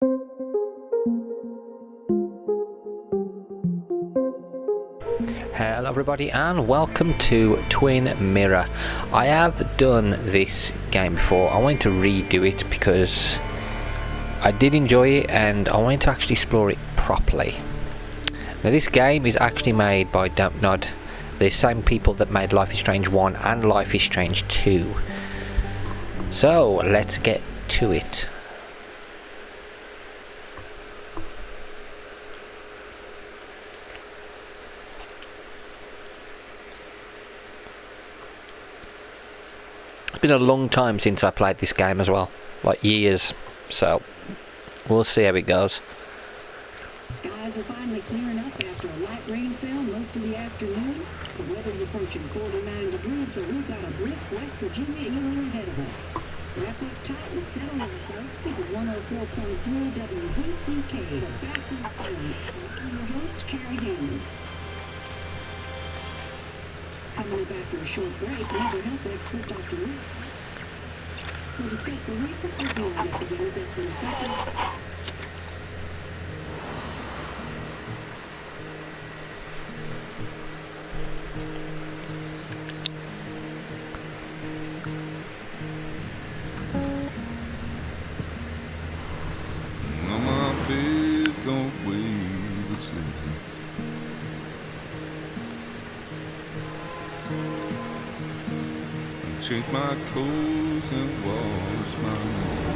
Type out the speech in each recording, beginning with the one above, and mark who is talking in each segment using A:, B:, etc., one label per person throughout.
A: Hello everybody and welcome to Twin Mirror. I have done this game before. I wanted to redo it because I did enjoy it and I wanted to actually explore it properly. Now this game is actually made by Dampnod, the same people that made Life is Strange 1 and Life is Strange 2. So let's get to it. It's been a long time since I played this game as well, like years, so we'll see how it goes.
B: Skies are finally clearing up after a light rainfall most of the afternoon. The weather's approaching 49 degrees, so we've got a brisk West Virginia evening ahead of us. Wrap up tight and settle in, folks. This is 104.3 WBCK, the Fastest Sound. I'm your host, Carrie Hammond. Coming up after a short break, mental health expert Dr. Rick will discuss the recent opioid epidemic that's been affecting.
C: Change my clothes and wash my hair.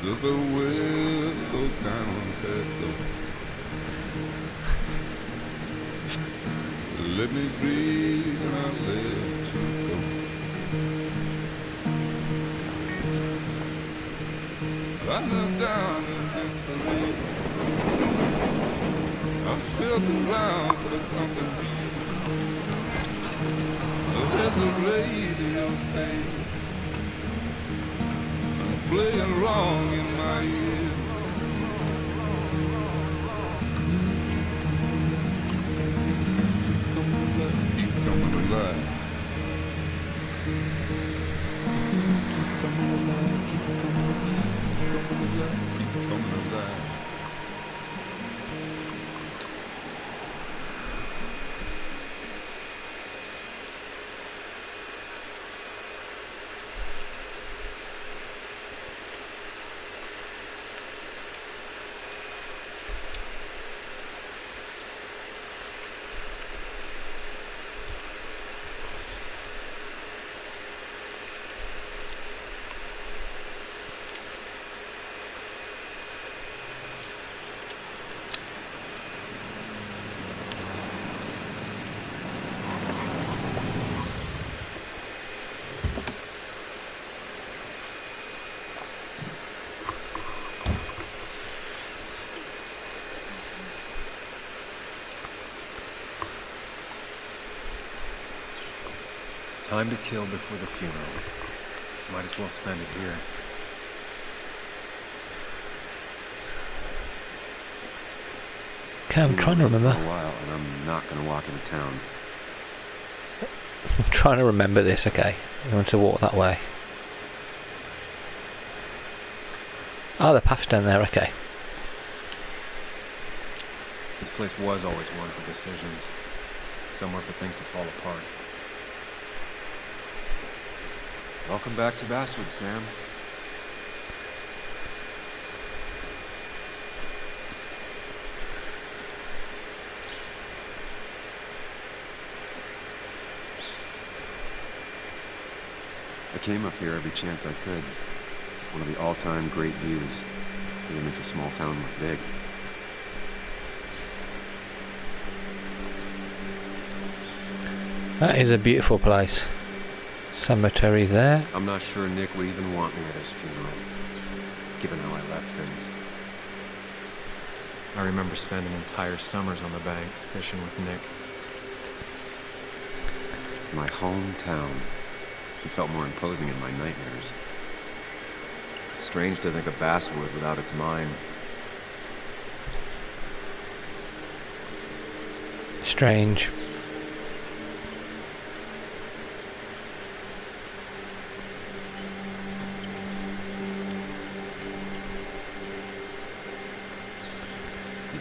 C: Does the wind go down that low? Let me breathe and I'll let you go. I look down in disbelief. I felt around for something. There's a radio station playing wrong in my ear. Keep coming alive. Keep coming alive. Keep coming alive. Keep coming alive.
D: Time to kill before the funeral. Might as well spend it here.
A: Okay, I'm trying to remember.
D: For a while, and I'm not going to walk into town.
A: I'm trying to remember this, okay. I want to walk that way. Oh, the path's down there, okay.
D: This place was always one for decisions. Somewhere for things to fall apart. Welcome back to Basswood, Sam. I came up here every chance I could. One of the all-time great views. Really makes a small town look big.
A: That is a beautiful place. Cemetery there.
D: I'm not sure Nick would even want me at his funeral, given how I left things. I remember spending entire summers on the banks, fishing with Nick. My hometown. It felt more imposing in my nightmares. Strange to think of Basswood without its mine.
A: Strange.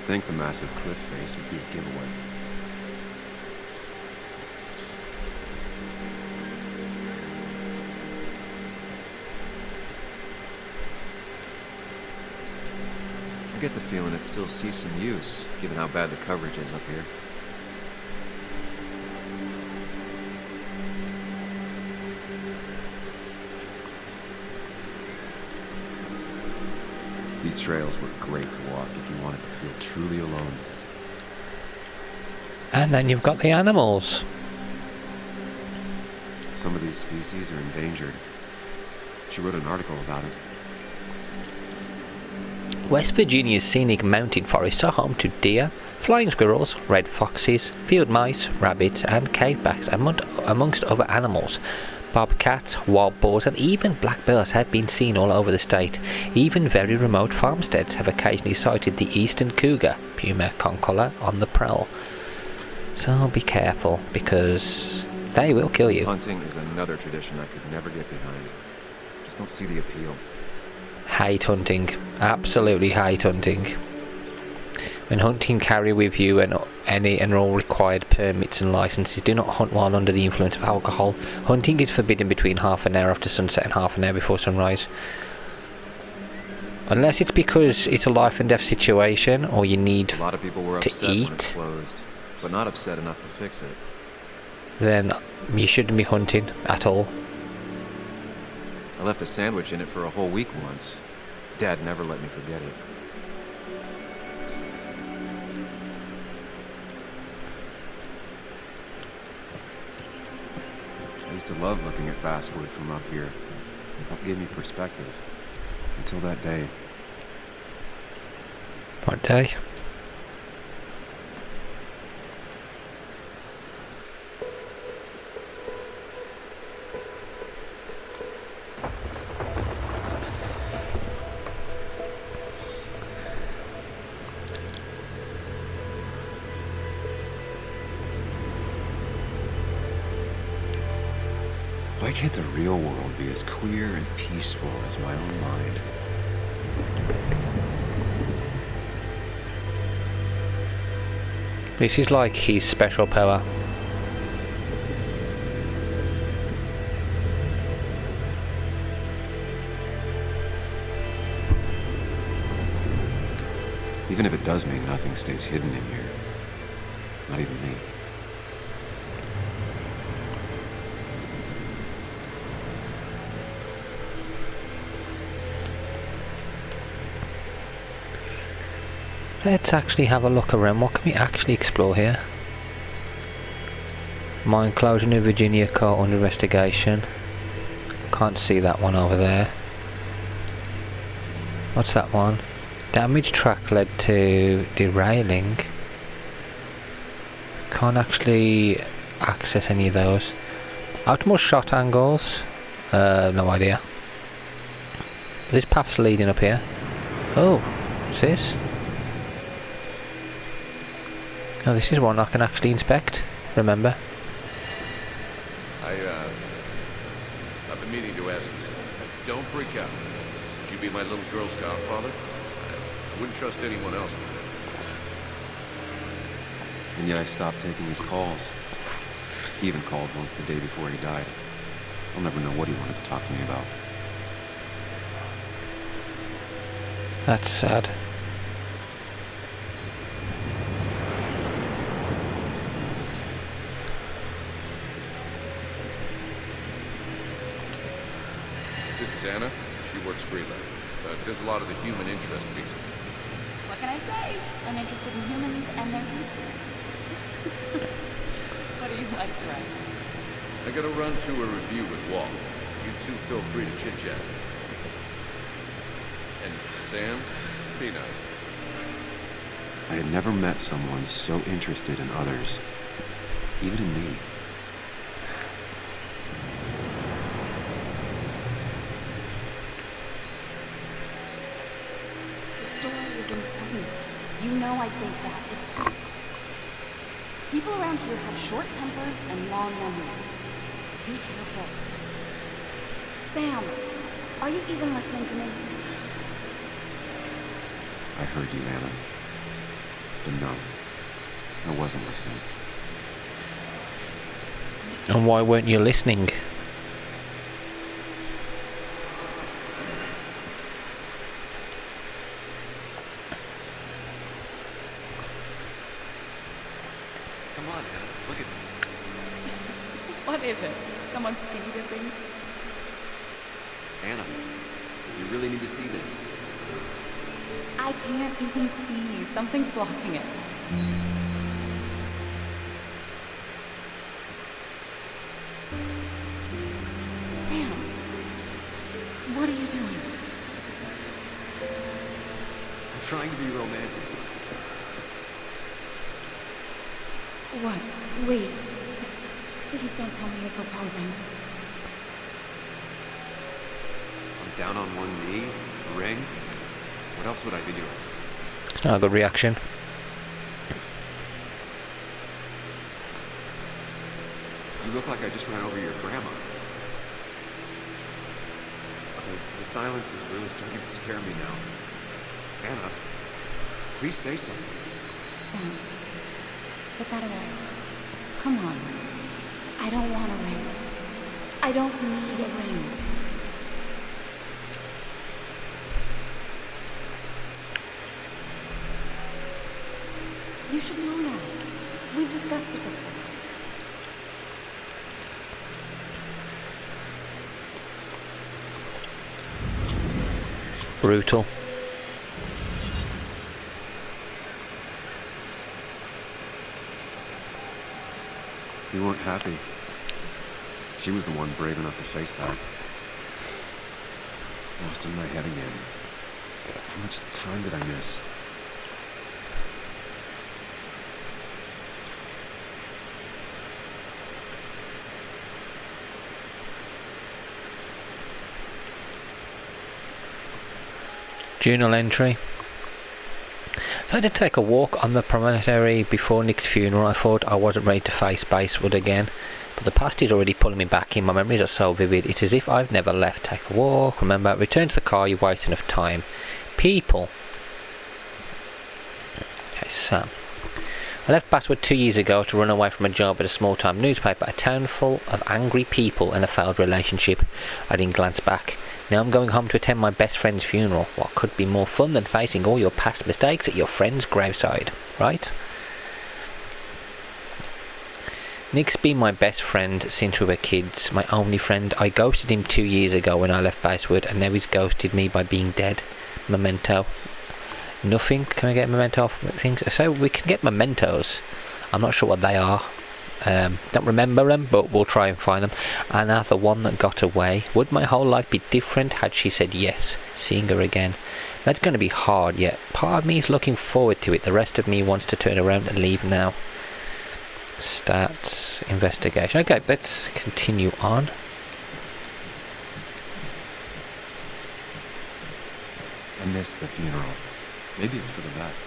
D: think the massive cliff face would be a giveaway. I get the feeling it still sees some use, given how bad the coverage is up here. These trails were great to walk if you wanted to feel truly alone.
A: And then you've got the animals.
D: Some of these species are endangered. She wrote an article about it.
A: West Virginia's scenic mountain forests are home to deer, flying squirrels, red foxes, field mice, rabbits and cavebacks amongst other animals. Bobcats, wild boars and even black bears have been seen all over the state. Even very remote farmsteads have occasionally sighted the eastern cougar, Puma concolor, on the prowl. So be careful, because they will kill you.
D: Hunting is another tradition I could never get behind. Just don't see the appeal.
A: Hate hunting. Absolutely hate hunting. When hunting, carry with you any and all required permits and licenses. Do not hunt while under the influence of alcohol. Hunting is forbidden between half an hour after sunset and half an hour before sunrise. Unless it's because it's a life and death situation or you need
D: A lot of people were
A: to
D: upset when it
A: eat,
D: closed, but not upset enough to fix it.
A: then you shouldn't be hunting at all.
D: I left a sandwich in it for a whole week once. Dad never let me forget it. I used to love looking at basswood from up here. It helped give me perspective. Until that day.
A: What day?
D: Why can't the real world be as clear and peaceful as my own mind?
A: This is like his special power.
D: Even if it does mean nothing stays hidden in here. Not even me.
A: Let's actually have a look around. What can we actually explore here? Mine closure in Virginia caught under investigation. Can't see that one over there. What's that one? Damaged track led to derailing. Can't actually access any of those. Optimal shot angles. No idea. This path's leading up here. Oh, what's this? Oh, this is one I can actually inspect. Remember?
E: I've been meaning to ask you something. Don't freak out. Would you be my little girl's godfather? I wouldn't trust anyone else with this.
D: And yet I stopped taking his calls. He even called once the day before he died. I'll never know what he wanted to talk to me about.
A: That's sad.
E: This is Anna. She works freelance. Does a lot of the human interest pieces.
F: What can I say? I'm interested in humans and their pieces. What do you like to write?
E: I gotta run to a review with Walt. You two feel free to chit-chat. And Sam, be nice.
D: I had never met someone so interested in others. Even in me.
F: The story is important. You know I think that. It's just... people around here have short tempers and long memories. Be careful. Sam, are you even listening to me?
D: I heard you, Anna. Then no. I wasn't listening.
A: And why weren't you listening?
D: Come on, Anna. Look at this.
F: What is it? Someone skinny dipping?
D: Anna, you really need to see this.
F: I can't even see. Something's blocking it. Sam, what are you doing?
D: I'm trying to be romantic.
F: What? Wait. Please don't tell me you're proposing.
D: I'm down on one knee, a ring. What else would I be doing?
A: It's not a good reaction.
D: You look like I just ran over your grandma. Okay, the silence is really starting to scare me now. Anna, please say something.
F: Sam, put that away. Come on. I don't want a ring. I don't need a ring. You should know now. We've discussed it before.
A: Brutal.
D: You weren't happy. She was the one brave enough to face that. Lost in my head again. How much time did I miss?
A: Journal entry. So I did take a walk on the promontory before Nick's funeral. I thought I wasn't ready to face Basewood again, but the past is already pulling me back in. My memories are so vivid. It's as if I've never left. Take a walk, remember, return to the car, you've wasted enough time. People. Okay, Sam. I left Basswood 2 years ago to run away from a job at a small-time newspaper, a town full of angry people and a failed relationship. I didn't glance back. Now I'm going home to attend my best friend's funeral. What could be more fun than facing all your past mistakes at your friend's graveside, right? Nick's been my best friend since we were kids, my only friend. I ghosted him 2 years ago when I left Basewood, and now he's ghosted me by being dead. Memento. Nothing. Can I get a memento off things? So we can get mementos. I'm not sure what they are. Don't remember them, but we'll try and find them. Anna, the one that got away. Would my whole life be different had she said yes? Seeing her again. That's going to be hard, yet part of me is looking forward to it. The rest of me wants to turn around and leave now. Stats, investigation. Okay, let's continue on.
D: I missed the funeral. Maybe it's for the best.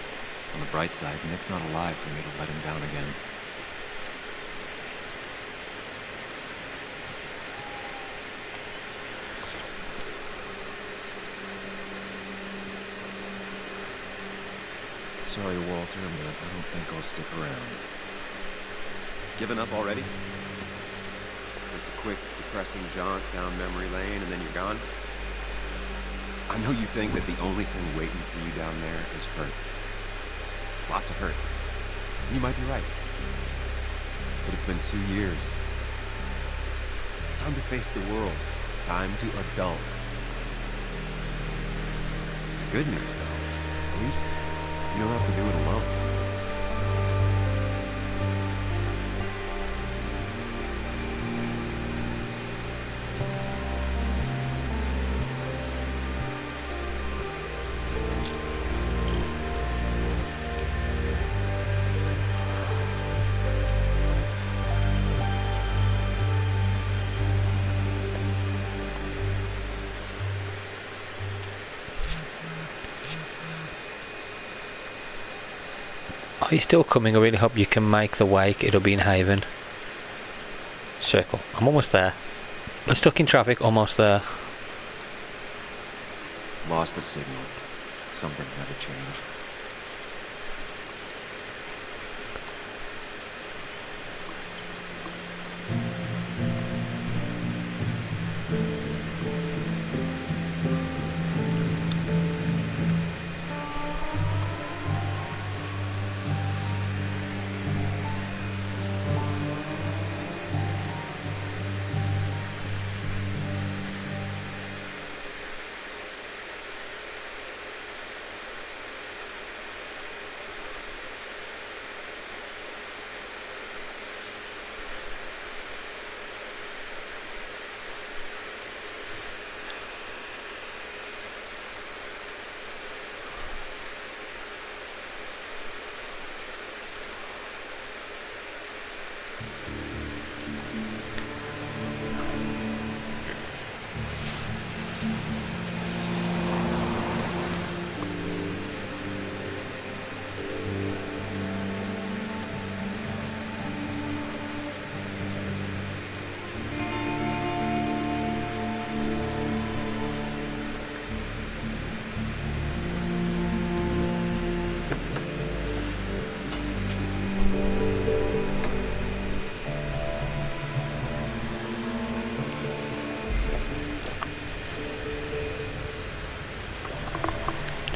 D: On the bright side, Nick's not alive for me to let him down again. Sorry, Walter, but I don't think I'll stick around. Given up already? Just a quick, depressing jaunt down memory lane and then you're gone? I know you think that the only thing waiting for you down there is hurt. Lots of hurt. And you might be right. But it's been 2 years. It's time to face the world. Time to adult. The good news, though, at least you don't have to do it alone.
A: Are you still coming? I really hope you can make the wake. It'll be in Haven. Circle. I'm almost there. I'm stuck in traffic, almost there.
D: Lost the signal. Something had to change.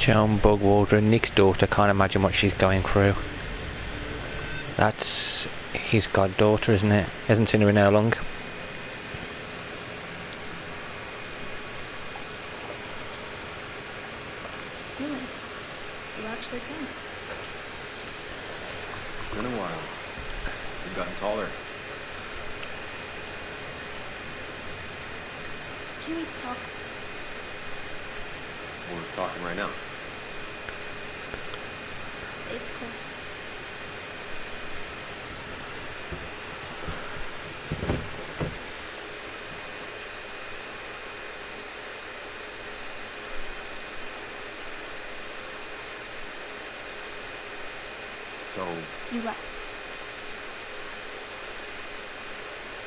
A: Joan Bugwalder, Nick's daughter. Can't imagine what she's going through. That's his goddaughter, isn't it? Hasn't seen her in how long?
F: Really? You actually came?
D: It's been a while. You've gotten taller.
F: Can we talk?
D: We're talking right now.
F: It's cold.
D: So,
F: You left.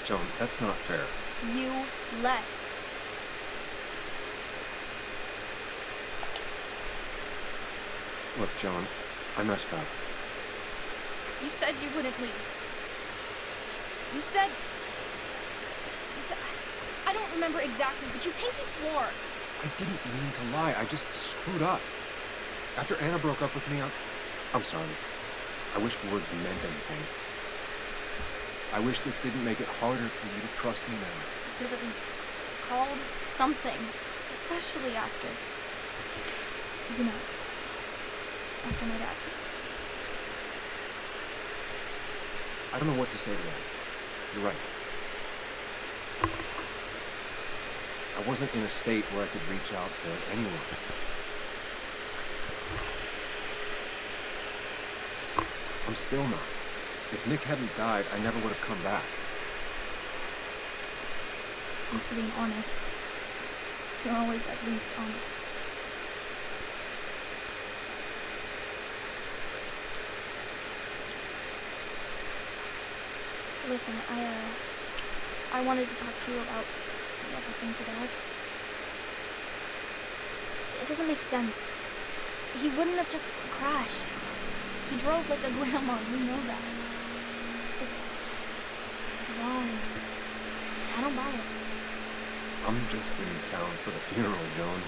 D: Joan, that's not fair.
F: You left.
D: Look, Joan, I messed up.
F: You said you wouldn't leave. You said... I don't remember exactly, but you pinky swore.
D: I didn't mean to lie. I just screwed up. After Anna broke up with me, I'm sorry. I wish words meant anything. I wish this didn't make it harder for you to trust me now.
F: You could have at least called something, especially after... You know, after my dad.
D: I don't know what to say to that. You're right. I wasn't in a state where I could reach out to anyone. I'm still not. If Nick hadn't died, I never would have come back.
F: Thanks for being honest. You're always at least honest. Listen, I wanted to talk to you about what happened to Dad. It doesn't make sense. He wouldn't have just crashed. He drove like a grandma, you know that. It's wrong. I don't buy it.
D: I'm just in town for the funeral, Joan.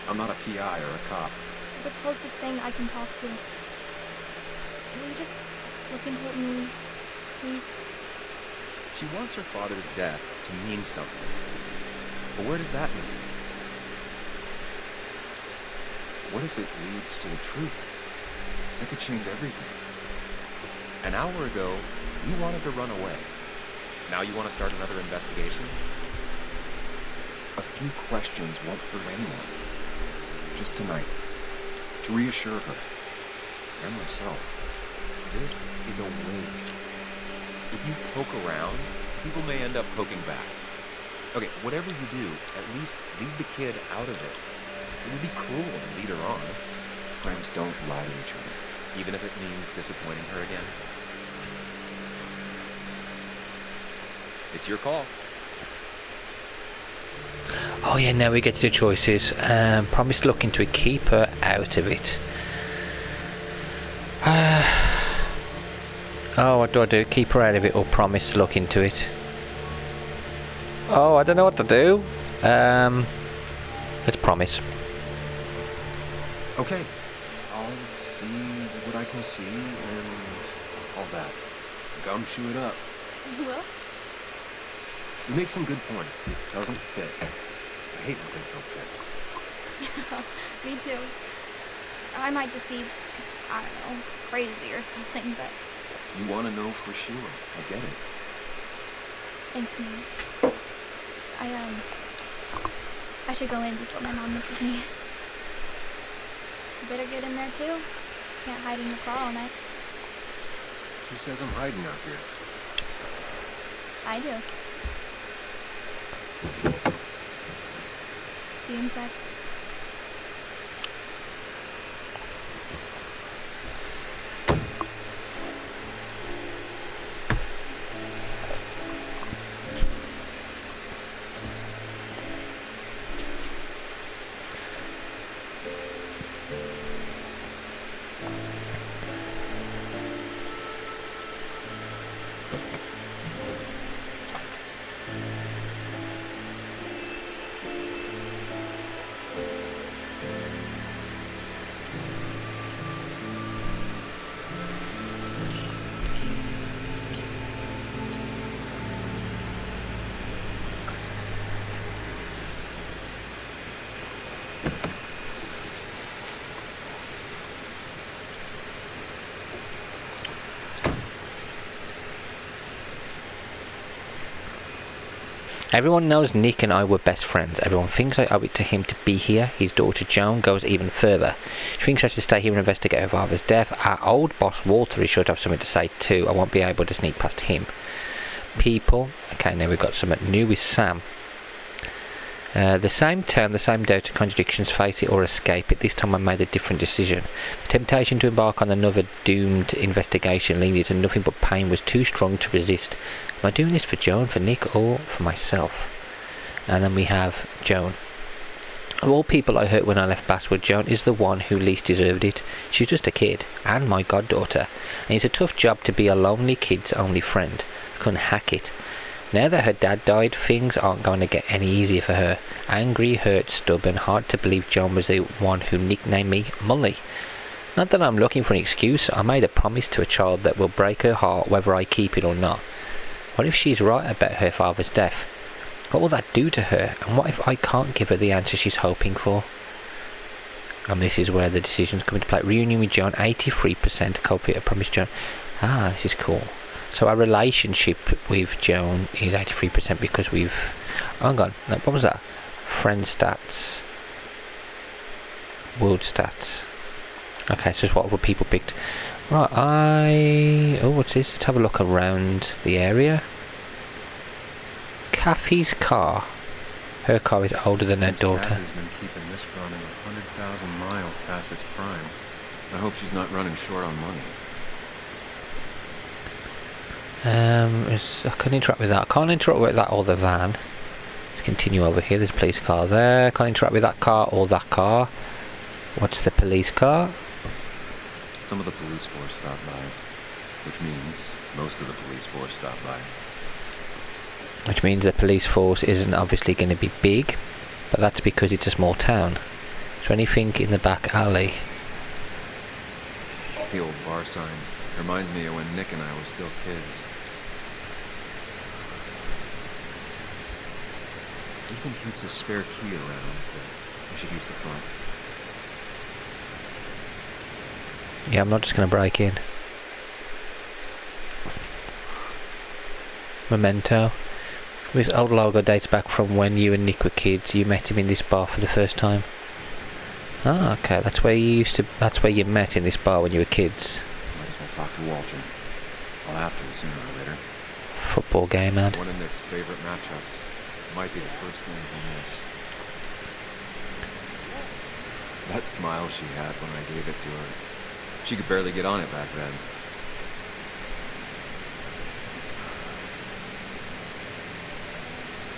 D: I'm not a PI or a cop.
F: The closest thing I can talk to. Will you just look into it, Newly? Please?
D: She wants her father's death to mean something. But where does that mean? What if it leads to the truth? That could change everything. An hour ago, you wanted to run away. Now you want to start another investigation? A few questions won't hurt anyone. Just tonight. To reassure her. And myself. This is a wake. If you poke around, people may end up poking back. Okay, whatever you do, at least leave the kid out of it. It would be cruel to lead her on. Friends don't lie to each other. Even if it means disappointing her again. It's your call.
A: Oh yeah, now we get to the choices. Promise to look into it, keep her out of it. Oh, what do I do? Keep her out of it or promise to look into it? Oh, I don't know what to do. Let's promise.
D: Okay. I'll see what I can see and all that. Gumshoe it up.
F: You will?
D: You make some good points. It doesn't fit. I hate when things don't fit.
F: Yeah, me too. I might just be, I don't know, crazy or something, but...
D: You want to know for sure. I get it.
F: Thanks, man. I should go in before my mom misses me. You better get in there too. Can't hide in your car all night.
D: Who says I'm hiding out here?
F: I do. See you inside.
A: Everyone knows Nick and I were best friends. Everyone thinks I owe it to him to be here. His daughter Joan goes even further. She thinks I should stay here and investigate her father's death. Our old boss Walter is sure to have something to say too. I won't be able to sneak past him. People. Okay, now we've got something new with Sam. The same term, the same doubt and contradictions, face it or escape it. This time I made a different decision. The temptation to embark on another doomed investigation leading to nothing but pain was too strong to resist. Am I doing this for Joan, for Nick, or for myself? And then we have Joan. Of all people I hurt when I left Basswood, Joan is the one who least deserved it. She's just a kid, and my goddaughter. And it's a tough job to be a lonely kid's only friend. I couldn't hack it. Now that her dad died, things aren't going to get any easier for her. Angry, hurt, stubborn, hard to believe Joan was the one who nicknamed me Mully. Not that I'm looking for an excuse, I made a promise to a child that will break her heart whether I keep it or not. What if she's right about her father's death? What will that do to her? And what if I can't give her the answer she's hoping for? And this is where the decisions come into play. Reunion with Joan, 83%. Copy, I promised Joan. Ah, this is cool. So our relationship with Joan is 83% because we've... Hang on, what was that? Friend stats. World stats. Okay, so it's what other people picked. Right, oh, what's this? Let's have a look around the area. Kathy's car. Her car is older than her daughter.
D: Kathy's been keeping this running 100,000 miles past its prime. I hope she's not running short on money.
A: I couldn't interact with that. I can't interact with that or the van. Let's continue over here. There's a police car there. Can't interact with that car or that car. What's the police car?
D: Some of the police force stopped by, which means most of the police force stopped by.
A: Which means the police force isn't obviously going to be big, but that's because it's a small town. Is there anything in the back alley?
D: The old bar sign reminds me of when Nick and I were still kids. Ethan keeps a spare key around, but we should use the front.
A: Yeah, I'm not just going to break in. Memento. This old logo dates back from when you and Nick were kids. You met him in this bar for the first time. Ah, okay. That's where you met in this bar when you were kids.
D: Might as well talk to Walter. I'll have to sooner or later.
A: Football game ad.
D: One of Nick's favorite matchups. Might be the first game he'll miss. That smile she had when I gave it to her. She could barely get on it back then.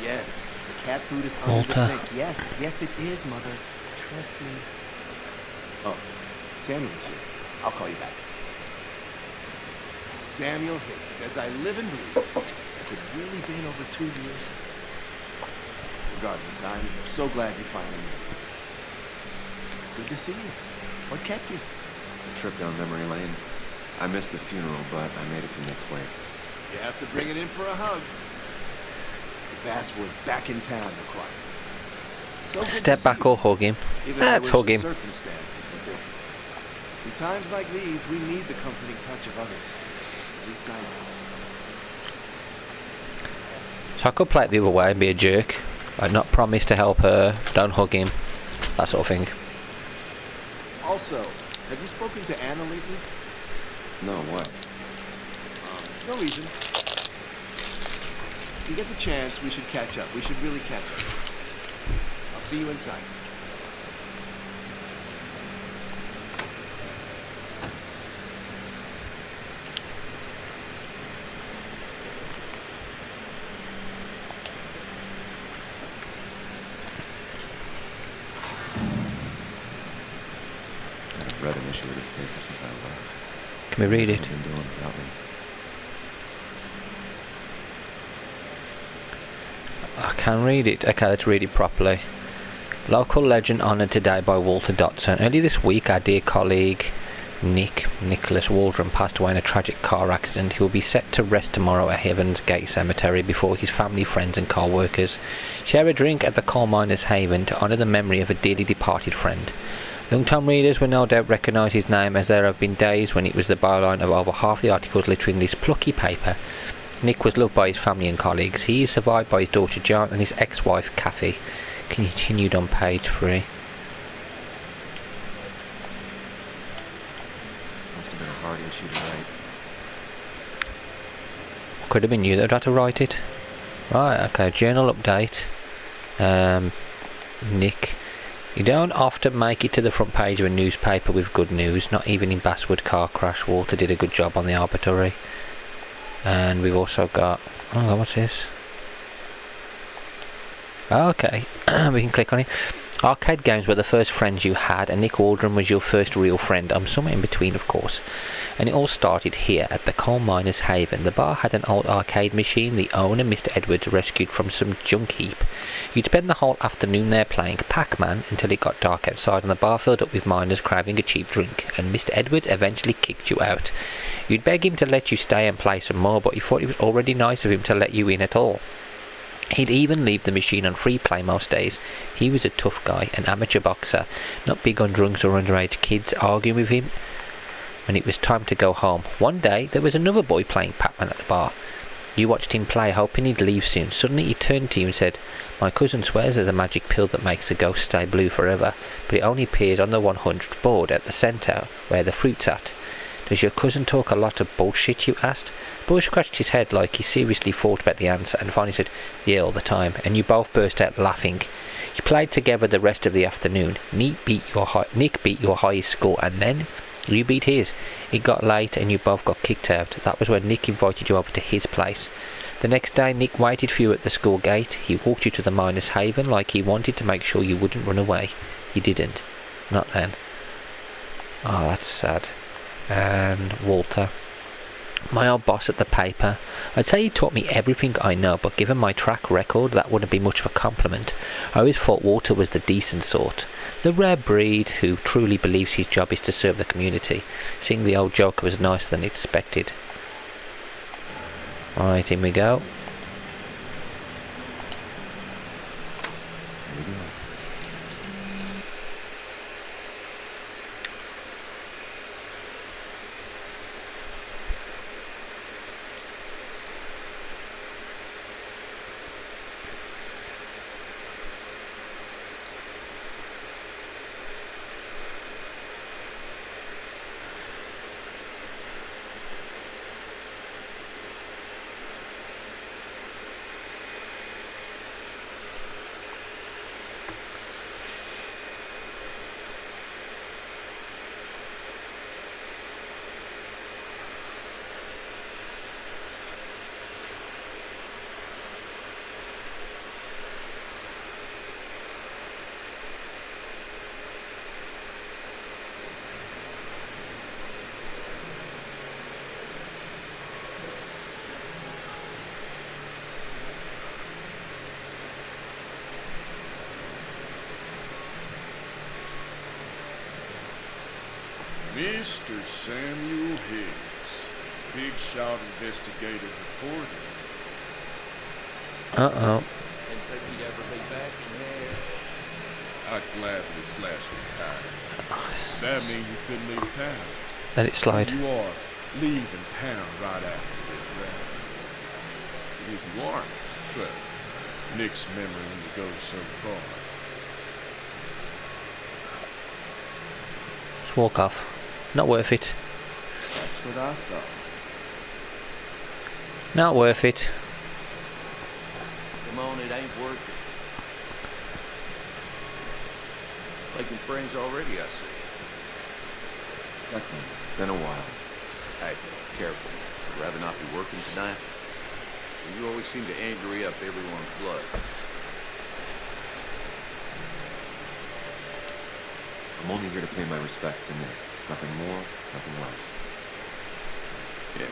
G: Yes, the cat food is under
A: Walter.
G: the sink. Yes, yes it is, Mother. Trust me. Oh, Samuel is here. I'll call you back. Samuel Hicks, as I live and breathe. Has it really been over 2 years? Regardless, I'm so glad you finally made it. It's good to see you. What kept you?
D: A trip down memory lane. I missed the funeral, but I made it to Nick's wake.
G: You have to bring it in for a hug. Basswood back in town required. So good to
A: Step
G: see
A: back
G: you.
A: or hug him.
G: Even though I
A: Let's
G: wish
A: hug
G: the
A: him.
G: circumstances were different. In times like these, we need the comforting touch of others. At least I know.
A: So I could play it the other way and be a jerk. Like not promise to help her, don't hug him, that sort of thing.
G: Also, have you spoken to Anna lately?
D: No, what?
G: No reason. If you get the chance, we should catch up. We should really catch up. I'll see you inside.
D: I haven't read an issue of this paper since I left.
A: Can we read
D: What
A: it?
D: have you been doing without me?
A: I can read it. Okay, let's read it properly. Local legend honoured today by Walter Dotson. Earlier this week, our dear colleague Nicholas Waldron passed away in a tragic car accident. He will be set to rest tomorrow at Heaven's Gate Cemetery before his family, friends and co-workers share a drink at the Coal Miners' Haven to honour the memory of a dearly departed friend. Long-time readers will no doubt recognise his name, as there have been days when it was the byline of over half the articles littering this plucky paper. Nick was loved by his family and colleagues. He is survived by his daughter John and his ex-wife Kathy. Continued on page 3.
D: Must have been a hard issue to write.
A: Could have been you that would have to write it. Right, okay, journal update. Nick. You don't often make it to the front page of a newspaper with good news, not even in Basswood car crash. Walter did a good job on the arbitrary. And we've also got... oh god, what's this? Okay, we can click on it. Arcade games were the first friends you had, and Nick Waldron was your first real friend. I'm somewhere in between, of course. And it all started here at the Coal Miners' Haven. The bar had an old arcade machine the owner, Mr. Edwards, rescued from some junk heap. You'd spend the whole afternoon there playing Pac-Man until it got dark outside and the bar filled up with miners craving a cheap drink, and Mr. Edwards eventually kicked you out. You'd beg him to let you stay and play some more, but he thought it was already nice of him to let you in at all. He'd even leave the machine on free play most days. He was a tough guy, an amateur boxer, not big on drunks or underage kids arguing with him when it was time to go home. One day, there was another boy playing Pac-Man at the bar. You watched him play, hoping he'd leave soon. Suddenly he turned to you and said, "My cousin swears there's a magic pill that makes a ghost stay blue forever, but it only appears on the 100th board at the centre, where the fruit's at." "Does your cousin talk a lot of bullshit?" you asked. Boy scratched his head like he seriously thought about the answer and finally said, "Yeah, all the time," and you both burst out laughing. You played together the rest of the afternoon. Nick beat your highest score, and then you beat his. It got late and you both got kicked out. That was when Nick invited you over to his place. The next day Nick waited for you at the school gate. He walked you to the Miners' Haven like he wanted to make sure you wouldn't run away. You didn't. Not then. Oh, that's sad. And Walter. My old boss at the paper. I'd say he taught me everything I know, but given my track record, that wouldn't be much of a compliment. I always thought Walter was the decent sort, the rare breed who truly believes his job is to serve the community. Seeing the old joker was nicer than expected. Right, in we go.
D: Here we go.
C: Mr. Samuel Higgs, Big Shot Investigative Reporter.
A: Uh-oh.
E: Didn't think we'd ever be back in here.
C: I'd gladly slash your tires. That means you couldn't leave town.
A: Let it slide.
C: You are leaving town right after this, right? If you aren't, well, Nick's memory only goes so far.
A: Just walk off. Not worth it.
C: That's what I thought.
A: Not worth it.
E: Come on, it ain't working. Making friends already, I see.
D: Declan, been a while.
E: Hey, careful. I'd rather not be working tonight. You always seem to angry up everyone's blood.
D: I'm only here to pay my respects to Nick. Nothing more, nothing less.
E: Yeah,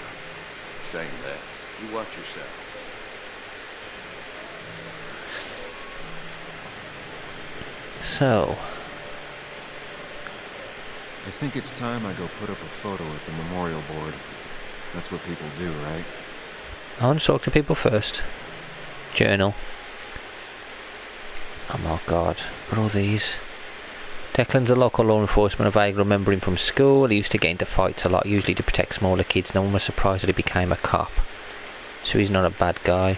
E: shame that. You watch yourself.
A: So,
D: I think it's time I go put up a photo at the memorial board. That's what people do, right?
A: I want to talk to people first. Journal. Oh my god, what are all these? Declan's a local law enforcement. I vaguely remember him from school. He used to get into fights a lot, usually to protect smaller kids. No one was surprised that he became a cop. so he's not a bad guy.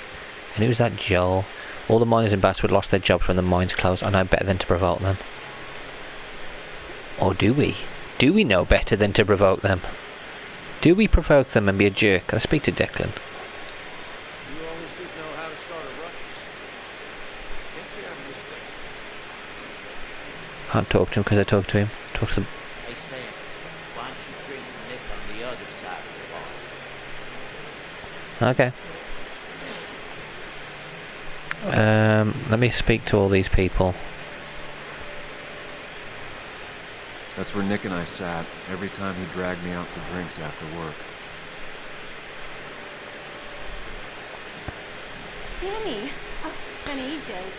A: And who's that Joel? All the miners in Basswood lost their jobs when the mines closed. I know better than to provoke them. Or do we? Do we know better than to provoke them? Do we provoke them and be a jerk? Let's speak to Declan.
E: You always did know how to start a ruckus. Can't say I missed that.
A: Can't talk to him because I talk to him. Talk to them.
H: Hey Sam, why don't you drink the Nick on the other side of the bar?
A: Okay. Let me speak to all these people.
D: That's where Nick and I sat every time he dragged me out for drinks after work.
I: Sammy! Oh, it's been ages.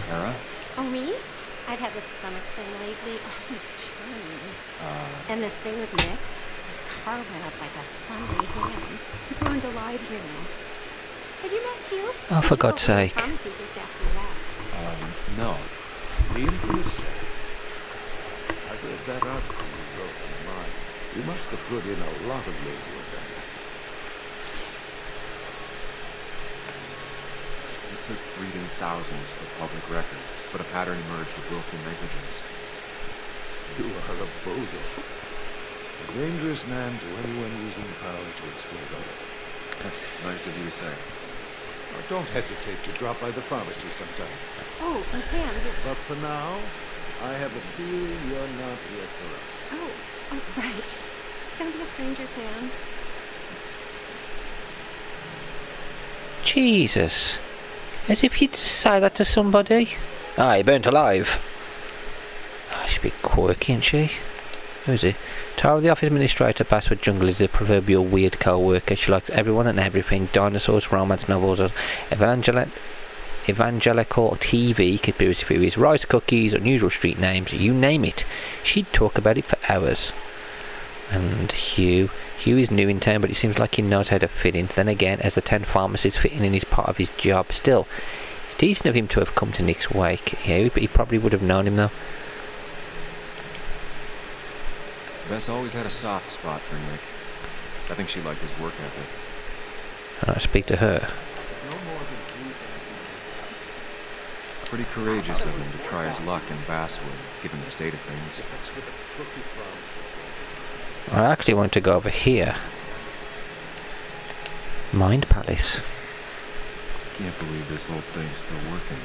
D: Kara?
I: Oh, me? I've had this stomach thing lately. Oh, he's churning. And this thing with Nick? His car went up like a Sunday ham. He burned alive here now. Have you met Q?
A: Oh, for God's sake.
I: Pharmacy just after you left.
C: No. The infamous set. I read that article you wrote in mine. You must have put in a lot of legwork on it.
D: It took reading thousands of public records, but a pattern emerged of willful negligence.
C: You are a bozo. A dangerous man to anyone using power to exploit others.
D: That's nice of you to say.
C: Now, don't hesitate to drop by the pharmacy sometime.
I: Oh, and Sam, you...
C: But for now, I have a feeling you're not here for us.
I: Oh, right. Don't be a stranger, Sam.
A: Jesus. As if you'd say that to somebody. Ah, he burnt alive. Ah, she's a bit quirky, isn't she? Who is he? Tara, the office administrator, Basswood Jungle, is the proverbial weird co-worker. She likes everyone and everything. Dinosaurs, romance novels, evangelical TV, conspiracy theories, rice cookies, unusual street names, you name it. She'd talk about it for hours. And Hugh is new in town, but it seems like he knows how to fit in. Then again, as the 10 pharmacists fitting in is part of his job. Still, it's decent of him to have come to Nick's wake. Yeah, but he probably would have known him though.
D: Bess always had a soft spot for Nick. I think she liked his work ethic.
A: I'll speak to her.
D: Pretty courageous of him to try his luck in Basswood, given the state of things.
A: I actually want to go over here. Mind Palace.
D: Can't believe this whole thing's still working.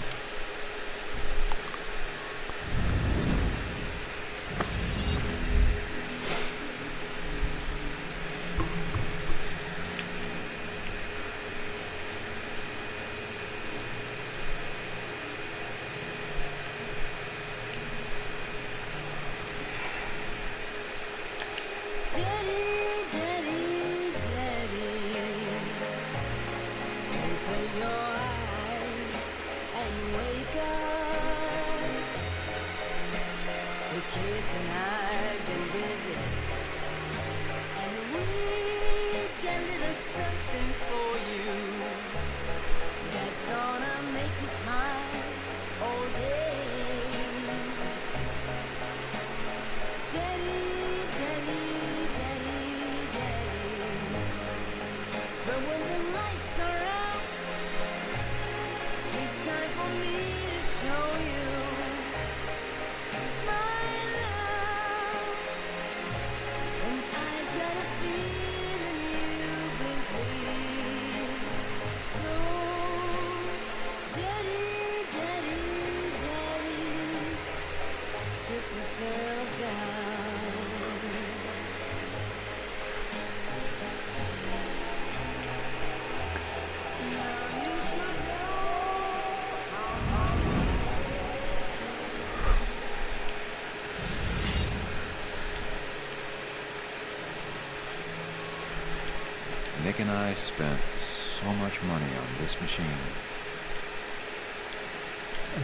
D: Nick and I spent so much money on this machine.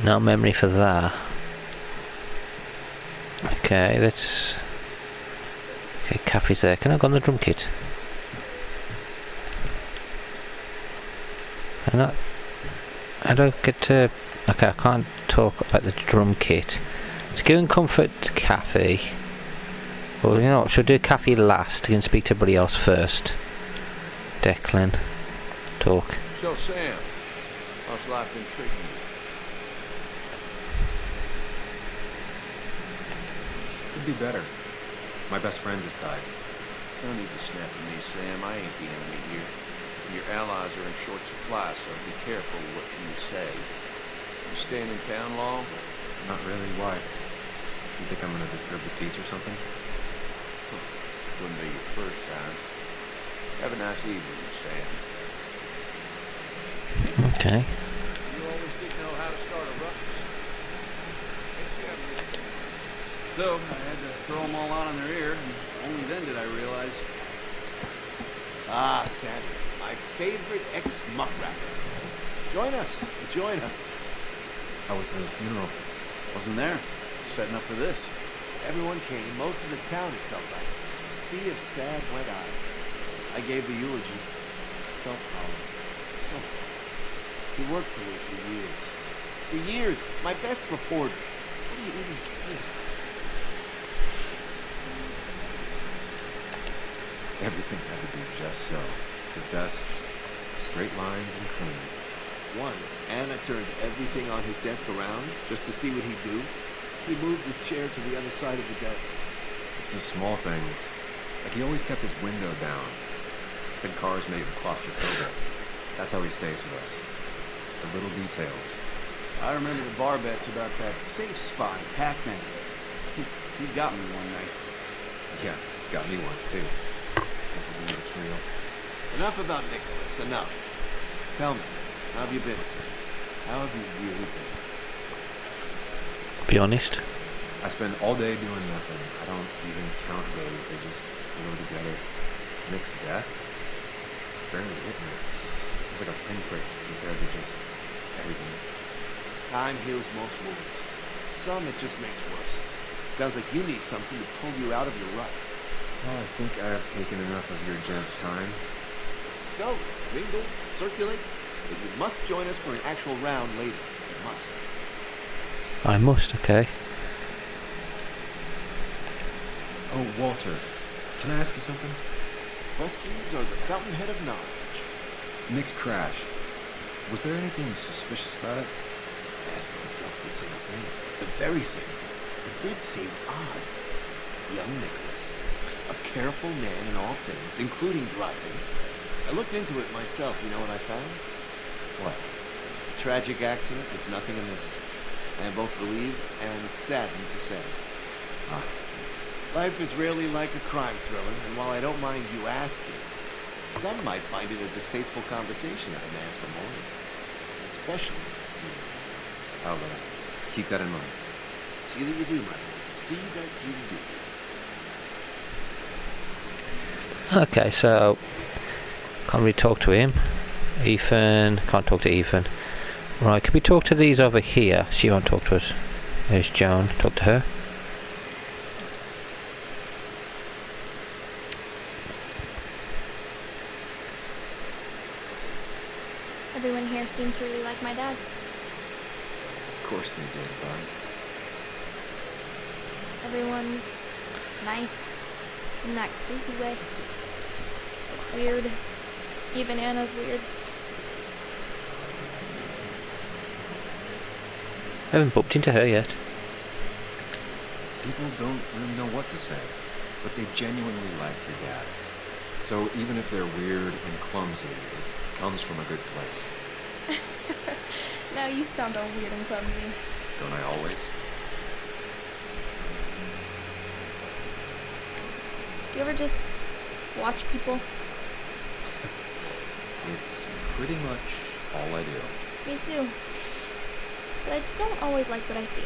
A: No memory for that. Okay, let's... Okay, Cappy's there. Can I go on the drum kit? I don't get to... Okay, I can't talk about the drum kit. Let's go and comfort Cappy. Well, you know what, should do Cappy last. You can speak to everybody else first. Declan. talk.
E: So, Sam, how's life been treating you?
D: Could be better. My best friend just died.
E: No need to snap at me, Sam. I ain't the enemy here. Your allies are in short supply, so be careful what you say. You staying in town long?
D: Not really. Why? You think I'm gonna disturb the peace or something?
E: Wouldn't be your first time. Have a nice evening, Sam.
A: Okay.
E: You always did know how to start a ruckus. Let's see how this goes.
J: So, I had to throw them all out on their ear, and only then did I realize.
G: Ah, Sandy, my favorite ex-muck rapper. Join us. Join us.
D: How was the funeral?
J: Wasn't there. Setting up for this.
G: Everyone came. Most of the town, it felt like. A sea of sad, wet eyes. I gave the eulogy. Felt hollow. So he worked for me for years. For years. My best reporter. What do you even say?
D: Everything had to be just so. His desk, straight lines and clean.
G: Once, Anna turned everything on his desk around just to see what he'd do. He moved his chair to the other side of the desk.
D: It's the small things. Like he always kept his window down. Said cars made him claustrophobic. That's how he stays with us. The little details.
J: I remember the bar bets about that safe spot in Pac-Man. He got me one night.
D: Yeah, got me once too. Can't believe it's real.
G: Enough about Nicholas. Enough. Tell me, how have you been, Sam? How have you really been?
A: Be honest.
D: I spend all day doing nothing. I don't even count days. They just blow together. Nick's death barely hit me. It was like a pinprick compared to just everything.
G: Time heals most wounds. Some it just makes worse. Sounds like you need something to pull you out of your rut.
D: Well, I think I've taken enough of your gents' time.
G: Go, mingle, circulate, but you must join us for an actual round later. You must.
A: I must, okay.
D: Oh, Walter, can I ask you something?
G: Questions are the fountainhead of knowledge.
D: Nick's crash. Was there anything suspicious about it?
G: I asked myself the same thing. The very same thing. It did seem odd. Young Nicholas. A careful man in all things, including driving. I looked into it myself. You know what I found?
D: What?
G: A tragic accident with nothing amiss. I am both relieved and saddened to say.
D: Ah.
G: Life is rarely like a crime thriller, and while I don't mind you asking, some might find it a distasteful conversation at a man's memorial. Especially you.
D: I'll keep that in mind.
G: See that you do, my man. See that you do.
A: Okay, so can't really talk to him. Ethan, can't talk to Ethan. Right, can we talk to these over here? She won't talk to us. There's Joan, talk to her.
K: Everyone here seemed to really like my dad.
D: Of course they did, bud.
K: Everyone's nice in that creepy way. It's weird. Even Anna's weird.
A: I haven't bumped into her yet.
D: People don't really know what to say, but they genuinely like your dad. So even if they're weird and clumsy, it comes from a good place.
K: Now you sound all weird and clumsy.
D: Don't I always?
K: Do you ever just watch people?
D: It's pretty much all I do.
K: Me too. But I don't always like what I see.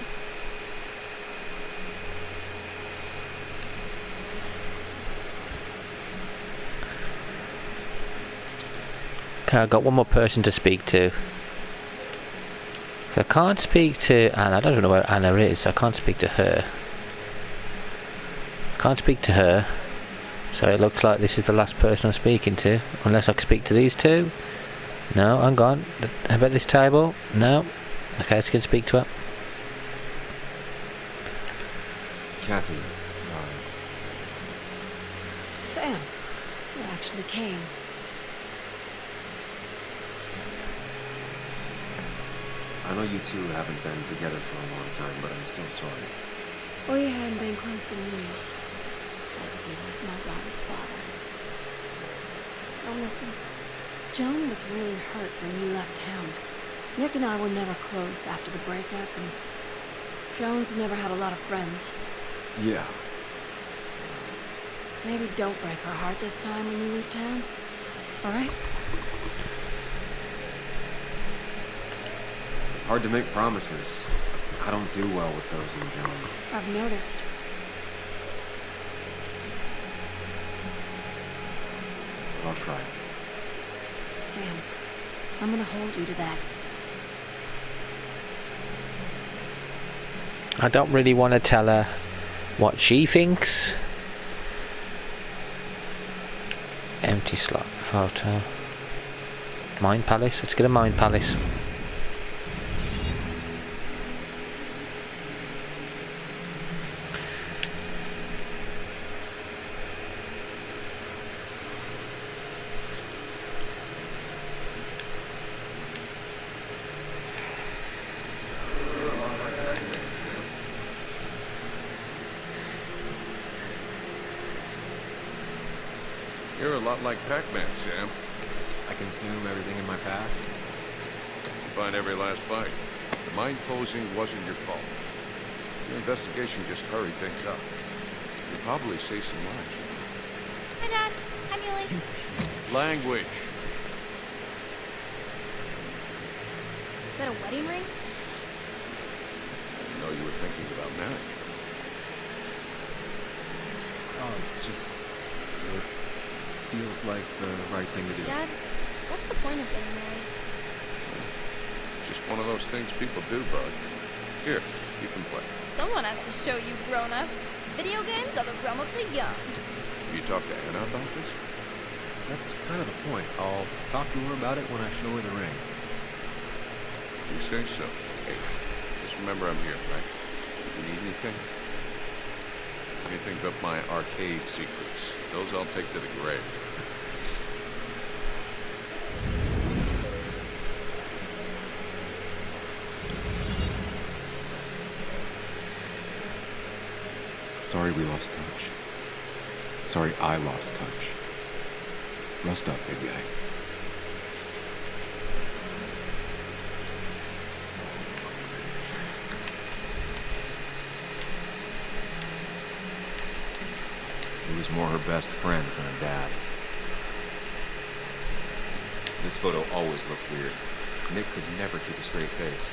A: Okay, I've got one more person to speak to. I can't speak to Anna. I don't even know where Anna is. I can't speak to her. Can't speak to her. So it looks like this is the last person I'm speaking to. Unless I can speak to these two. No, I'm gone. How about this table? No. Okay, let's go and speak to her.
D: Kathy,
F: Sam, you actually came.
D: I know you two haven't been together for a long time, but I'm still sorry.
K: We hadn't been close in years. He was my daughter's father. Oh, listen. Joan was really hurt when you left town. Nick and I were never close after the breakup, and Joan's never had a lot of friends.
J: Yeah.
K: Maybe don't break her heart this time when you leave town. All right?
D: Hard to make promises. I don't do well with those in Joan.
K: I've noticed.
D: But I'll try.
K: Sam, I'm gonna hold you to that.
A: I don't really want to tell her what she thinks. Empty slot photo. Mind Palace. Let's get a Mind Palace.
C: You're a lot like Pac-Man, Sam.
D: I consume everything in my path.
C: You find every last bite. The mine closing wasn't your fault. Your investigation just hurried things up. You'll probably save some lives.
K: Hi, Dad. Hi, Muley.
C: Language.
K: Is that a wedding ring?
C: I didn't know you were thinking about marriage.
D: Oh, it's just... It feels like the right thing to do.
K: Dad, what's the point of getting married?
C: It's just one of those things people do, bud. Here, you can play.
K: Someone has to show you grown-ups. Video games are the realm of the young.
C: You talk to Anna about this?
D: That's kind of the point. I'll talk to her about it when I show her the ring.
C: You say so. Hey, just remember I'm here, right? If you need anything, anything but my arcade secrets. Those I'll take to the grave.
D: Sorry we lost touch. Sorry I lost touch. Rest up, big guy. He was more her best friend than a dad. This photo always looked weird. Nick could never keep a straight face.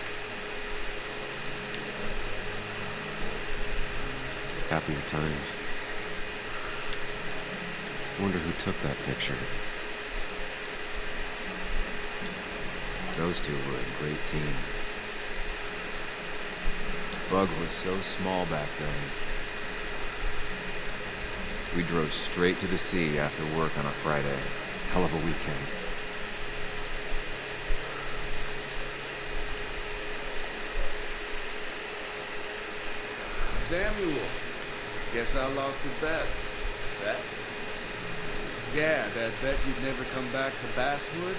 D: Happier times. Wonder who took that picture. Those two were a great team. Bug was so small back then. We drove straight to the sea after work on a Friday. Hell of a weekend.
J: Samuel, guess I lost the bet. Bet? Yeah, that bet you'd never come back to Basswood.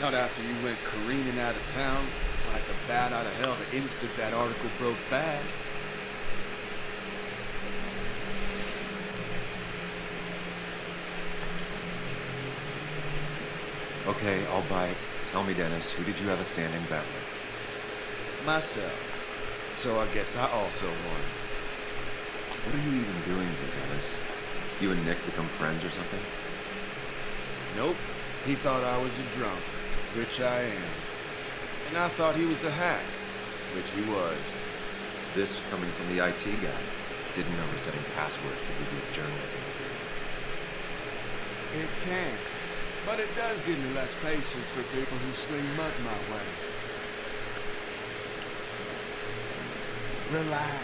J: Not after you went careening out of town like a bat out of hell the instant that article broke bad.
D: Okay, I'll bite. Tell me, Dennis, who did you have a standing bet with?
J: Myself. So I guess I also won.
D: What are you even doing here, Dennis? You and Nick become friends or something?
J: Nope. He thought I was a drunk, which I am. And I thought he was a hack, which he was.
D: This coming from the IT guy. Didn't know resetting passwords could be good journalism degree.
J: It can. But it does give me less patience for people who sling mud my way. Relax.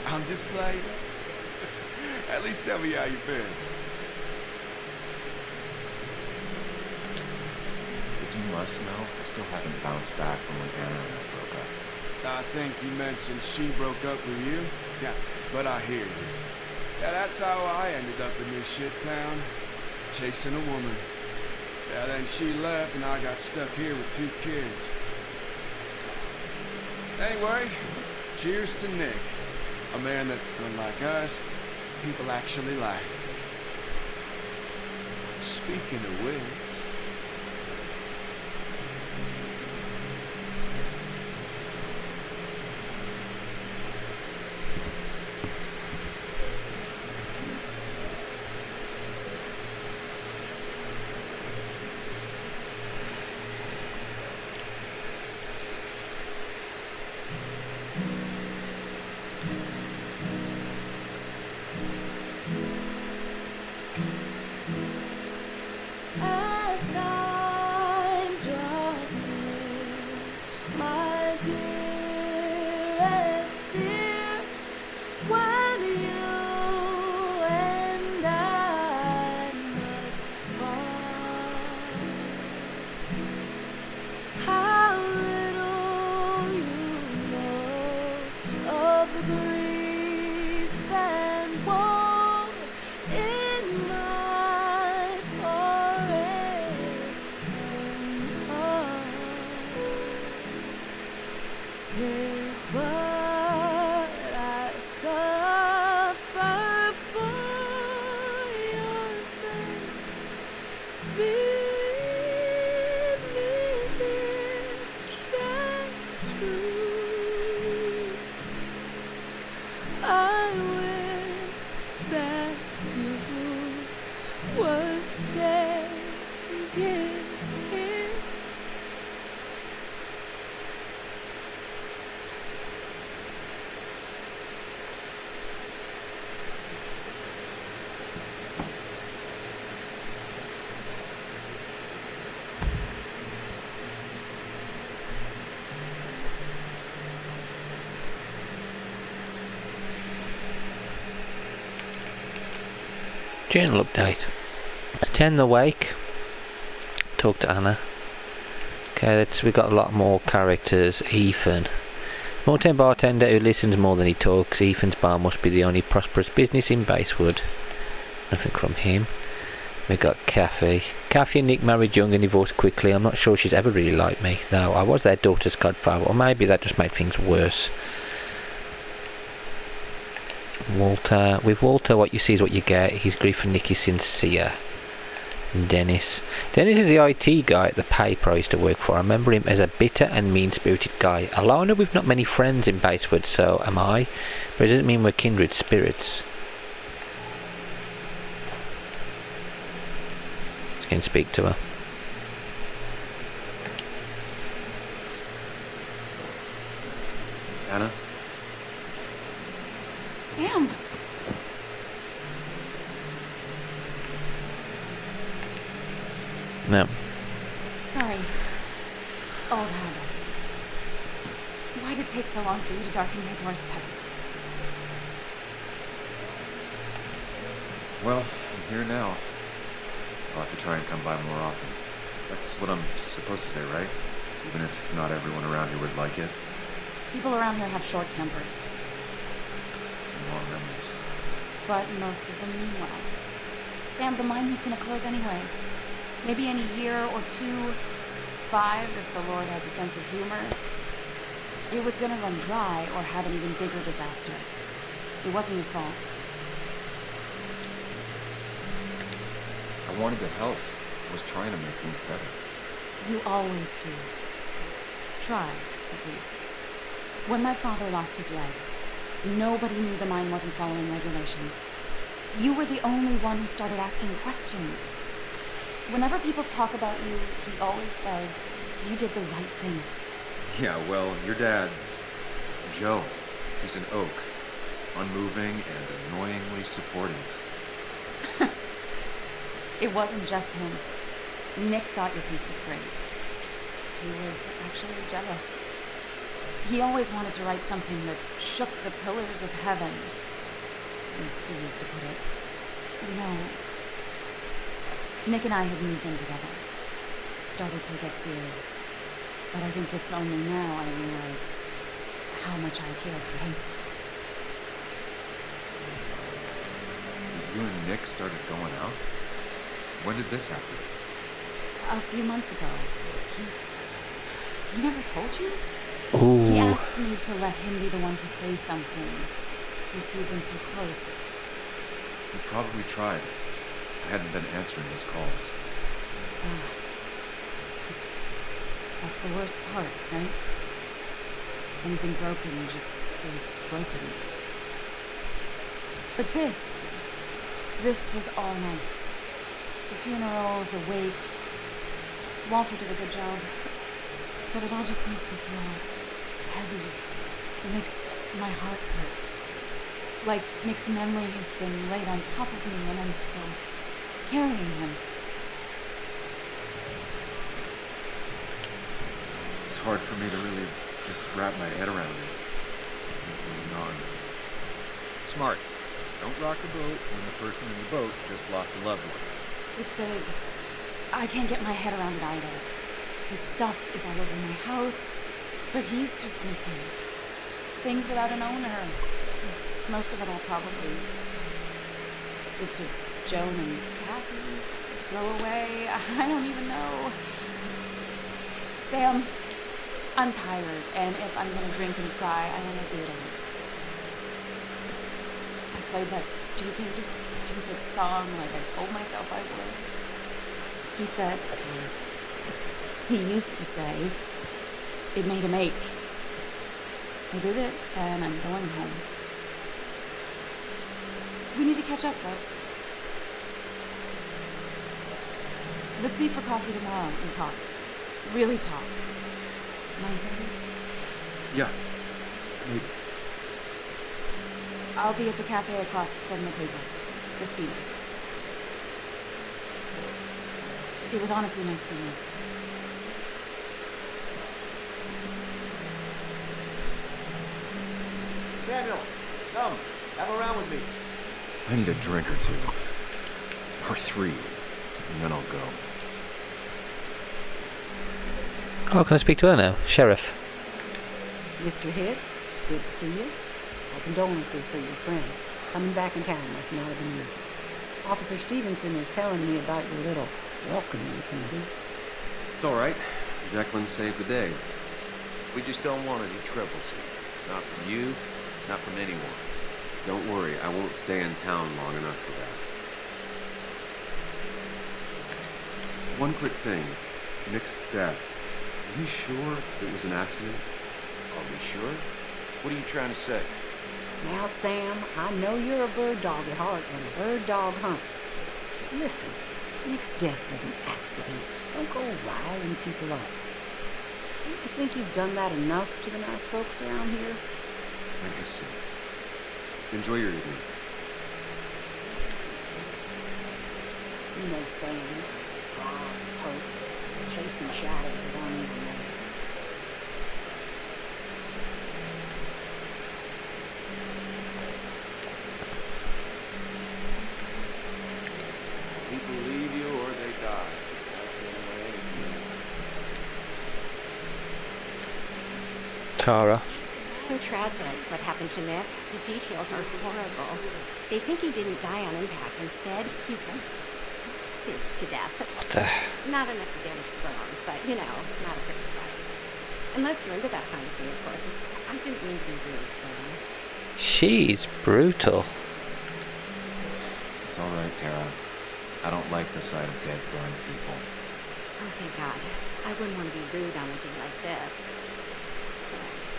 J: I'm just playing. At least tell me how you've been.
D: If you must know, I still haven't bounced back from when Anna and I broke up.
J: I think you mentioned she broke up with you. Yeah, but I hear you. Yeah, that's how I ended up in this shit town. Chasing a woman. Yeah, then she left and I got stuck here with 2 kids. Anyway, cheers to Nick. A man that, unlike us, people actually like. Speaking of which...
K: As time draws near, my dearest dear, when you and I must part, how little you know of the grief and woe in my poor aching heart. 'Tis but I suffer for your sake. Believe me, dear, that's true. I wish that you were staying here.
A: Journal update. Attend the wake. Talk to Anna. Okay, we got a lot more characters. Ethan. Small-town bartender who listens more than he talks. Ethan's bar must be the only prosperous business in Basewood. Nothing from him. We got Kathy. Kathy and Nick married young and divorced quickly. I'm not sure she's ever really liked me, though. I was their daughter's godfather, or maybe that just made things worse. Walter. With Walter, what you see is what you get. His grief for Nick is sincere. Dennis. Dennis is the IT guy at the paper I used to work for. I remember him as a bitter and mean-spirited guy. Alona, we've not many friends in Basewood, so am I. But it doesn't mean we're kindred spirits. Let's go and speak to her.
D: Anna?
F: Sam!
A: No.
F: Sorry. Old habits. Why did it take so long for you to darken my doorstep?
D: Well, I'm here now. I'll have to try and come by more often. That's what I'm supposed to say, right? Even if not everyone around here would like it.
F: People around here have short tempers,
D: And long memories.
F: but most of them mean well. Sam, the mine was gonna close anyways. Maybe in a year or 2, 5, if the Lord has a sense of humor. It was gonna run dry or have an even bigger disaster. It wasn't your fault.
D: I wanted to help. I was trying to make things better.
F: You always do. Try, at least. When my father lost his legs, nobody knew the mine wasn't following regulations. You were the only one who started asking questions. Whenever people talk about you, he always says, you did the right thing.
D: Yeah, well, your dad's Joe. He's an oak. Unmoving and annoyingly supportive.
F: It wasn't just him. Nick thought your piece was great. He was actually jealous. He always wanted to write something that shook the pillars of heaven, as he used to put it. You know, Nick and I had moved in together. It started to get serious. But I think it's only now I realize how much I cared for him.
D: You and Nick started going out? When did this happen?
F: A few months ago. He never told you?
A: Ooh.
F: He asked me to let him be the one to say something. You two have been so close.
D: You probably tried. I hadn't been answering his calls.
F: That's the worst part, right? Anything broken just stays broken. But this was all nice. The funerals, a wake. Walter did a good job. But it all just makes me feel heavy. It makes my heart hurt. Like Nick's memory has been laid on top of me and I'm still carrying him.
D: It's hard for me to really just wrap my head around it. Moving on. Smart. Don't rock the boat when the person in the boat just lost a loved one.
F: It's big. I can't get my head around it either. His stuff is all over my house, but he's just missing. Things without an owner. Most of it I'll probably give to Joan and Kathy, throw away. I don't even know. Sam, I'm tired, and if I'm gonna drink and cry, I want to do it alone. I played that stupid song like I told myself I would. He said, he used to say, it made him ache. I did it, and I'm going home. We need to catch up, though. Let's meet for coffee tomorrow and talk. Really talk. 9:30?
D: Yeah, maybe.
F: I'll be at the cafe across from the paper. Christina's. It was honestly nice seeing you.
G: Samuel, come. Have a round with me.
D: I need a drink or two. Or 3. And then I'll go.
A: Oh, can I speak to her now? Sheriff.
B: Mr. Hicks, good to see you. My condolences for your friend. Coming back in town must not have been easy. Officer Stevenson is telling me about your little welcoming committee.
D: It's all right. Declan saved the day.
E: We just don't want any troubles here. Not from you, not from anyone.
D: Don't worry, I won't stay in town long enough for that. One quick thing. Nick's death. Are you sure it was an accident?
E: Are we sure? What are you trying to say?
B: Now, Sam, I know you're a bird dog at heart, and a bird dog hunts. Listen, Nick's death was an accident. Don't go riling people up. You think you've done that enough to the nice folks around here?
D: I guess so. Enjoy your evening.
B: You know, Sam, it's the pride and hope, chasing shadows that aren't even there.
E: People leave you or they die. That's the only way anything else.
A: Tara.
I: So tragic what happened to Nick. The details are horrible. They think he didn't die on impact. Instead, he roasted to death.
A: What the?
I: Not enough to damage the bones, but, you know, not a pretty sight. Unless you're into that kind of thing, of course. I didn't mean to be rude, Sam.
A: She's brutal.
D: It's all right, Tara. I don't like the sight of dead, burned people.
I: Oh, thank God. I wouldn't want to be rude on a day like this.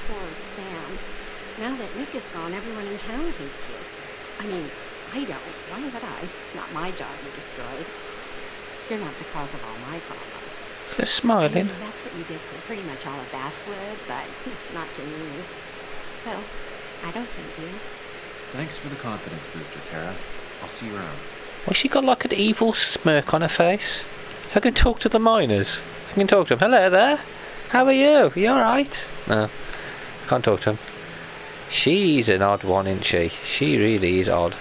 I: Poor Sam. Now that Nick is gone, everyone in town hates you. I mean, I don't. Why would I? It's not my job you destroyed. You're not the cause of all my problems.
A: They're smiling.
I: I mean, that's what you did for pretty much all of Basswood, but not to me. So, I don't hate you.
D: Thanks for the confidence booster, Tara. I'll see you around.
A: Well, she got like an evil smirk on her face. If I can talk to the miners. If I can talk to them. Hello there. How are you? You alright? No. Can't talk to him. She's an odd one, isn't she? She really is odd.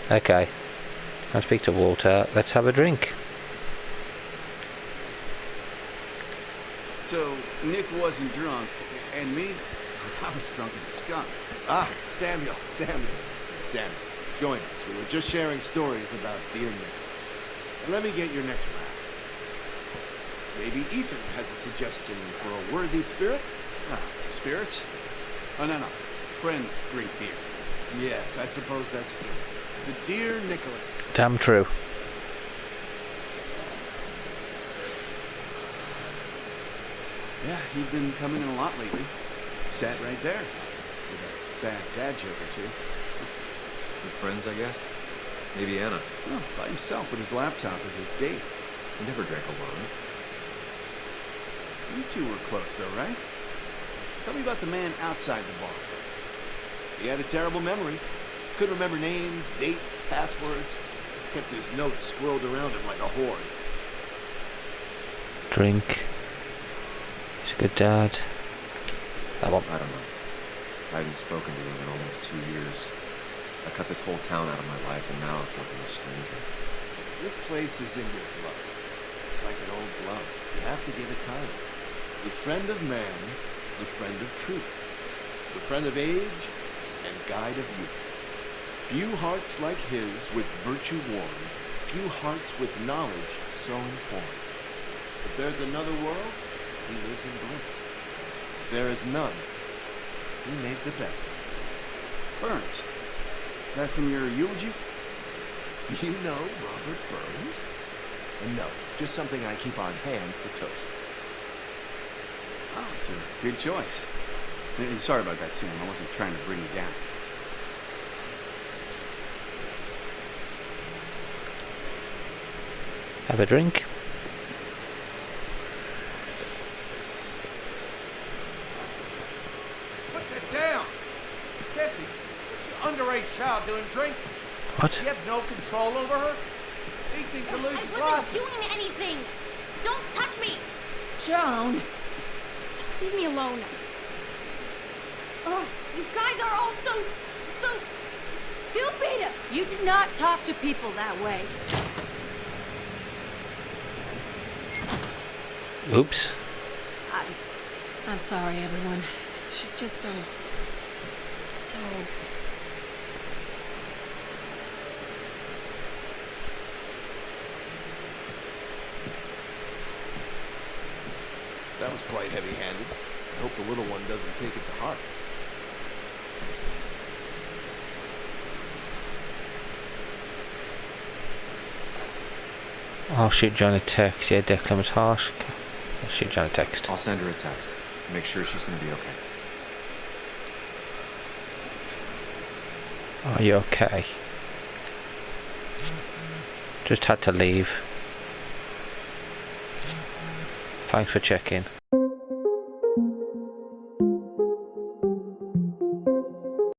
A: Okay. I'll speak to Walter. Let's have a drink.
L: So, Nick wasn't drunk, and me? I was drunk as a skunk.
G: Ah, Samuel. Join us. We were just sharing stories about dear Nicholas. And let me get your next round. Maybe Ethan has a suggestion for a worthy spirit?
L: Ah, spirits? Oh, no. Friends drink beer.
G: Yes, I suppose that's true.
L: It's a dear Nicholas.
A: Damn true.
L: Yeah, he'd been coming in a lot lately. Sat right there. With a bad dad joke or two.
D: With friends, I guess? Maybe Anna.
L: Oh, by himself with his laptop as his date.
D: He never drank alone.
L: You two were close, though, right? Tell me about the man outside the bar.
G: He had a terrible memory. Couldn't remember names, dates, passwords. Kept his notes swirled around him like a hoard.
A: Drink. He's a good dad. That one.
D: I don't know. I haven't spoken to him in almost 2 years. I cut this whole town out of my life, and now it's like I'm a stranger.
G: This place is in your blood. It's like an old glove. You have to give it time. The friend of man, the friend of truth. The friend of age, and guide of youth. Few hearts like his with virtue worn, few hearts with knowledge so informed. If there's another world, he lives in bliss. If there is none, he made the best of this.
L: Burns. That from your eulogy?
G: You know Robert Burns? No, just something I keep on hand for toast.
L: Oh, it's a good choice. And sorry about that, Sam. I wasn't trying to bring you down.
A: Have a drink.
E: Put that down! Kathy, what's your underage child doing drinking?
A: What?
E: You have no control over her? Anything to lose his
I: I wasn't
E: license.
I: doing anything! Don't touch me!
K: Joan!
I: Leave me alone. Ugh, you guys are all so stupid!
K: You do not talk to people that way.
A: Oops.
K: I'm sorry, everyone. She's just so...
G: That was quite heavy-handed. I hope the little one doesn't take it to heart.
A: I'll shoot John a text. Yeah, Declan was harsh. I'll shoot John a text.
D: I'll send her a text. Make sure she's gonna be okay.
A: Are you okay? Just had to leave. Thanks for checking.